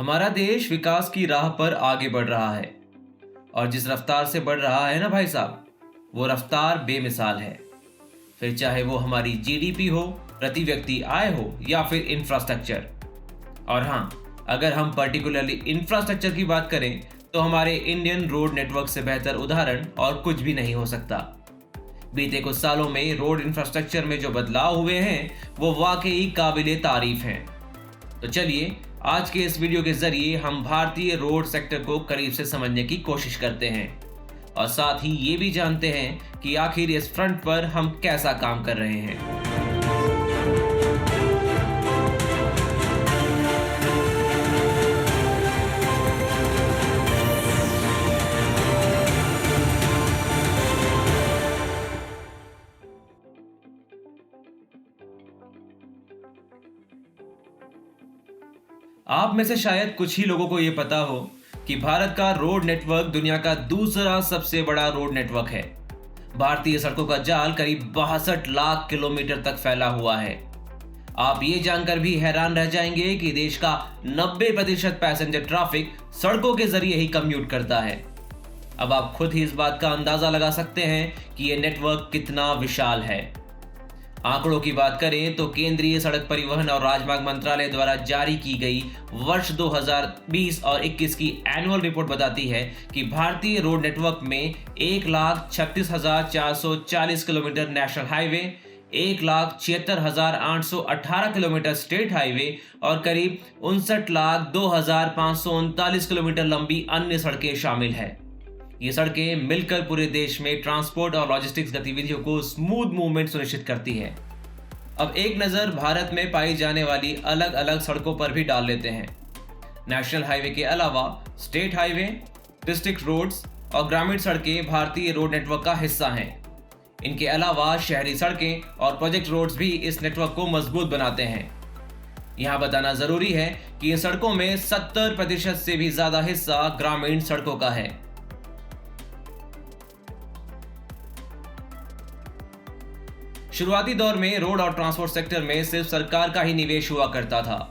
हमारा देश विकास की राह पर आगे बढ़ रहा है और जिस रफ्तार से बढ़ रहा है ना भाई साहब, वो रफ्तार बेमिसाल है। फिर चाहे वो हमारी जीडीपी हो, प्रति व्यक्ति आय हो या फिर इंफ्रास्ट्रक्चर। और हाँ, अगर हम पर्टिकुलरली इंफ्रास्ट्रक्चर की बात करें तो हमारे इंडियन रोड नेटवर्क से बेहतर उदाहरण और कुछ भी नहीं हो सकता। बीते कुछ सालों में रोड इंफ्रास्ट्रक्चर में जो बदलाव हुए हैं वो वाकई काबिले तारीफ हैं। तो चलिए आज के इस वीडियो के जरिए हम भारतीय रोड सेक्टर को करीब से समझने की कोशिश करते हैं और साथ ही ये भी जानते हैं कि आखिर इस फ्रंट पर हम कैसा काम कर रहे हैं। आप में से शायद कुछ ही लोगों को यह पता हो कि भारत का रोड नेटवर्क दुनिया का दूसरा सबसे बड़ा रोड नेटवर्क है। भारतीय सड़कों का जाल करीब 62 लाख किलोमीटर तक फैला हुआ है। आप ये जानकर भी हैरान रह जाएंगे कि देश का 90% पैसेंजर ट्रैफिक सड़कों के जरिए ही कम्यूट करता है। अब आप खुद ही इस बात का अंदाजा लगा सकते हैं कि यह नेटवर्क कितना विशाल है। आंकड़ों की बात करें तो केंद्रीय सड़क परिवहन और राजमार्ग मंत्रालय द्वारा जारी की गई वर्ष 2020 और 21 की एनुअल रिपोर्ट बताती है कि भारतीय रोड नेटवर्क में 1,36,440 kilometre national highway, 1,76,818 kilometre state highway और करीब 59,02,539 किलोमीटर लंबी अन्य सड़कें शामिल है। ये सड़कें मिलकर पूरे देश में ट्रांसपोर्ट और लॉजिस्टिक्स गतिविधियों को स्मूथ मूवमेंट सुनिश्चित करती है। अब एक नज़र भारत में पाई जाने वाली अलग अलग सड़कों पर भी डाल लेते हैं। नेशनल हाईवे के अलावा स्टेट हाईवे, डिस्ट्रिक्ट रोड्स और ग्रामीण सड़कें भारतीय रोड नेटवर्क का हिस्सा हैं। इनके अलावा शहरी सड़कें और प्रोजेक्ट रोड्स भी इस नेटवर्क को मजबूत बनाते हैं। यहाँ बताना जरूरी है कि इन सड़कों में 70% से भी ज्यादा हिस्सा ग्रामीण सड़कों का है। शुरुआती दौर में रोड और ट्रांसपोर्ट सेक्टर में सिर्फ सरकार का ही निवेश हुआ करता था,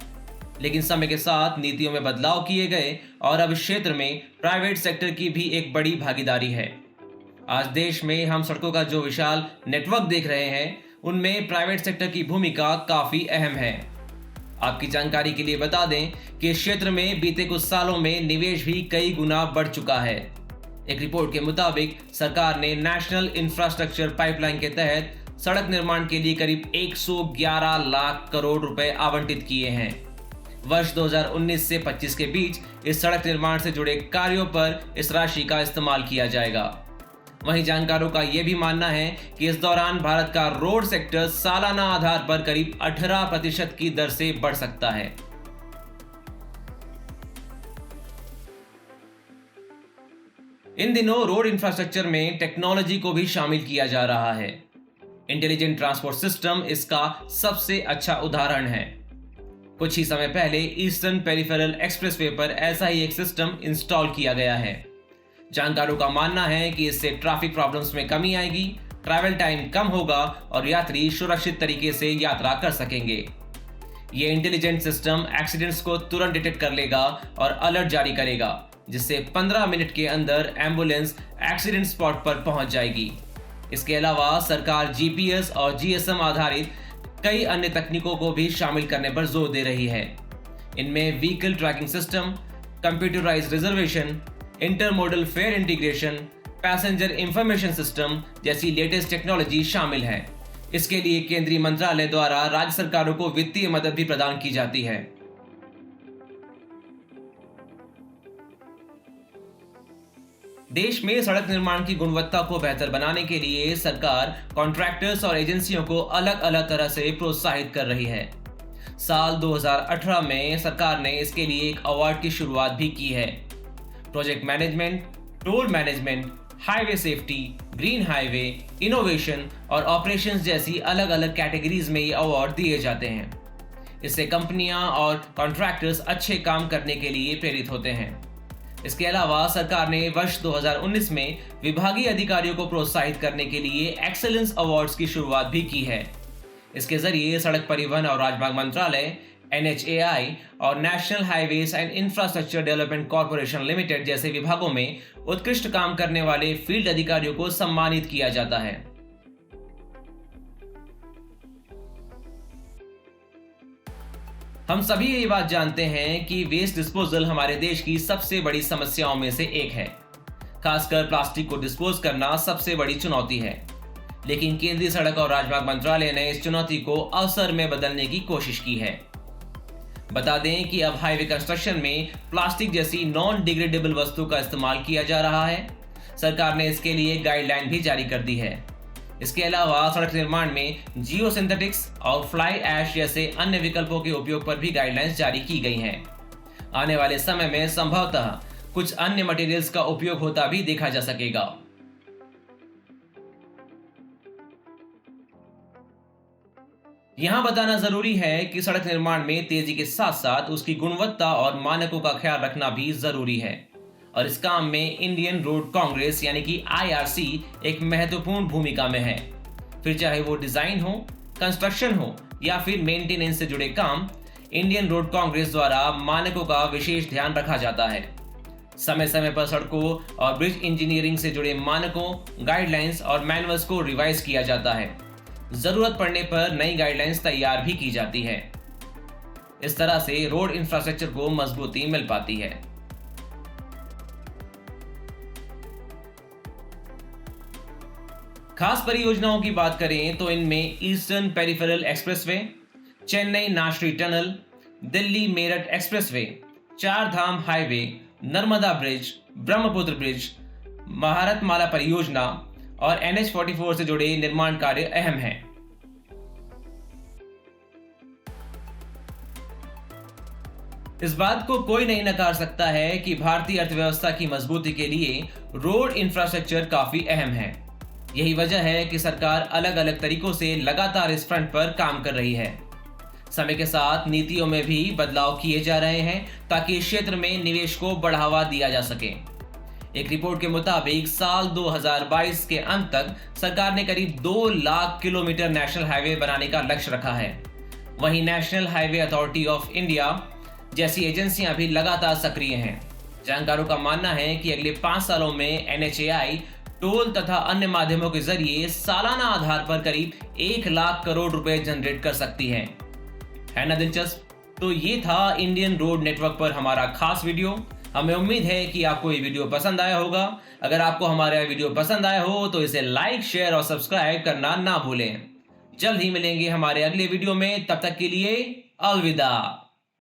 लेकिन समय के साथ नीतियों में बदलाव किए गए और अब इस क्षेत्र में प्राइवेट सेक्टर की भी एक बड़ी भागीदारी है। आज देश में हम सड़कों का जो विशाल नेटवर्क देख रहे हैं, उनमें प्राइवेट सेक्टर की भूमिका काफी अहम है। आपकी जानकारी के लिए बता दें कि इस क्षेत्र में बीते कुछ सालों में निवेश भी कई गुना बढ़ चुका है। एक रिपोर्ट के मुताबिक सरकार ने नेशनल इंफ्रास्ट्रक्चर पाइपलाइन के तहत सड़क निर्माण के लिए करीब 111 लाख करोड़ रुपए आवंटित किए हैं। वर्ष 2019 से 25 के बीच इस सड़क निर्माण से जुड़े कार्यों पर इस राशि का इस्तेमाल किया जाएगा। वहीं जानकारों का यह भी मानना है कि इस दौरान भारत का रोड सेक्टर सालाना आधार पर करीब 18% की दर से बढ़ सकता है। इन दिनों रोड इंफ्रास्ट्रक्चर में टेक्नोलॉजी को भी शामिल किया जा रहा है। इंटेलिजेंट ट्रांसपोर्ट सिस्टम इसका सबसे अच्छा उदाहरण है। कुछ ही समय पहले ईस्टर्न पेरिफेरल एक्सप्रेसवे पर ऐसा ही एक सिस्टम इंस्टॉल किया गया है। जानकारों का मानना है कि इससे ट्रैफिक प्रॉब्लम्स में कमी आएगी, ट्रैवल टाइम कम होगा और यात्री सुरक्षित तरीके से यात्रा कर सकेंगे। ये इंटेलिजेंट सिस्टम एक्सीडेंट्स को तुरंत डिटेक्ट कर लेगा और अलर्ट जारी करेगा, जिससे 15 मिनट के अंदर एम्बुलेंस एक्सीडेंट स्पॉट पर पहुंच जाएगी। इसके अलावा सरकार जीपीएस और जीएसएम आधारित कई अन्य तकनीकों को भी शामिल करने पर जोर दे रही है। इनमें vehicle tracking system, computerised reservation, intermodal fair integration, passenger information system जैसी लेटेस्ट टेक्नोलॉजी शामिल है। इसके लिए केंद्रीय मंत्रालय द्वारा राज्य सरकारों को वित्तीय मदद भी प्रदान की जाती है। देश में सड़क निर्माण की गुणवत्ता को बेहतर बनाने के लिए सरकार कॉन्ट्रैक्टर्स और एजेंसियों को अलग अलग तरह से प्रोत्साहित कर रही है। साल 2018 में सरकार ने इसके लिए एक अवार्ड की शुरुआत भी की है। Project management, toll management, highway safety, green highway, innovation और ऑपरेशंस जैसी अलग अलग कैटेगरीज में ये अवार्ड दिए जाते हैं। इससे कंपनियां और कॉन्ट्रैक्टर्स अच्छे काम करने के लिए प्रेरित होते हैं। इसके अलावा सरकार ने वर्ष 2019 में विभागीय अधिकारियों को प्रोत्साहित करने के लिए एक्सेलेंस अवार्ड्स की शुरुआत भी की है। इसके जरिए सड़क परिवहन और राजमार्ग मंत्रालय NHAI और national highways and infrastructure development corporation limited जैसे विभागों में उत्कृष्ट काम करने वाले फील्ड अधिकारियों को सम्मानित किया जाता है। हम सभी ये बात जानते हैं कि वेस्ट डिस्पोजल हमारे देश की सबसे बड़ी समस्याओं में से एक है। खासकर प्लास्टिक को डिस्पोज करना सबसे बड़ी चुनौती है। लेकिन केंद्रीय सड़क और राजमार्ग मंत्रालय ने इस चुनौती को अवसर में बदलने की कोशिश की है। बता दें कि अब हाईवे कंस्ट्रक्शन में प्लास्टिक जैसी नॉन डिग्रेडेबल वस्तु का इस्तेमाल किया जा रहा है। सरकार ने इसके लिए गाइडलाइन भी जारी कर दी है। इसके अलावा सड़क निर्माण में जियो सिंथेटिक्स और फ्लाई ऐश जैसे अन्य विकल्पों के उपयोग पर भी गाइडलाइंस जारी की गई हैं। आने वाले समय में संभवतः कुछ अन्य मटेरियल्स का उपयोग होता भी देखा जा सकेगा। यहां बताना जरूरी है कि सड़क निर्माण में तेजी के साथ साथ उसकी गुणवत्ता और मानकों का ख्याल रखना भी जरूरी है और इस काम में इंडियन रोड कांग्रेस यानी कि IRC एक महत्वपूर्ण भूमिका में है। फिर चाहे वो डिजाइन हो, कंस्ट्रक्शन हो या फिर मेंटेनेंस से जुड़े काम, इंडियन रोड कांग्रेस द्वारा मानकों का विशेष ध्यान रखा जाता है। समय समय पर सड़कों और ब्रिज इंजीनियरिंग से जुड़े मानकों, गाइडलाइंस और मैनुअल्स को रिवाइज किया जाता है। जरूरत पड़ने पर नई गाइडलाइंस तैयार भी की जाती है। इस तरह से रोड इंफ्रास्ट्रक्चर को मजबूती मिल पाती है। खास परियोजनाओं की बात करें तो इनमें eastern peripheral expressway, Chennai Nashri tunnel, Delhi Meerut expressway, चार Dham highway, Narmada bridge, Brahmaputra bridge, Bharatmala Pariyojana और NH-44 से जुड़े निर्माण कार्य अहम हैं। इस बात को कोई नहीं नकार सकता है कि भारतीय अर्थव्यवस्था की मजबूती के लिए रोड इंफ्रास्ट्रक्चर काफी अहम है। यही वजह है कि सरकार अलग अलग तरीकों से लगातार इस फ्रंट पर काम कर रही है। समय के साथ नीतियों में भी बदलाव किए जा रहे हैं ताकि इस क्षेत्र में निवेश को बढ़ावा दिया जा सके। एक रिपोर्ट के मुताबिक साल 2022 के अंत तक सरकार ने करीब 2 लाख किलोमीटर नेशनल हाईवे बनाने का लक्ष्य रखा है। वहीं national highway authority of India जैसी एजेंसियां भी लगातार सक्रिय हैं। जानकारों का मानना है कि अगले 5 सालों में NHAI टोल तथा अन्य माध्यमों के जरिए सालाना आधार पर करीब 1 लाख करोड़ रुपए जनरेट कर सकती है ना दिलचस्प? तो ये था इंडियन रोड नेटवर्क पर हमारा खास वीडियो। हमें उम्मीद है कि आपको ये वीडियो पसंद आया होगा। अगर आपको हमारा वीडियो पसंद आया हो तो इसे लाइक, शेयर और सब्सक्राइब करना ना भूलें। जल्द ही मिलेंगे हमारे अगले वीडियो में। तब तक के लिए अलविदा।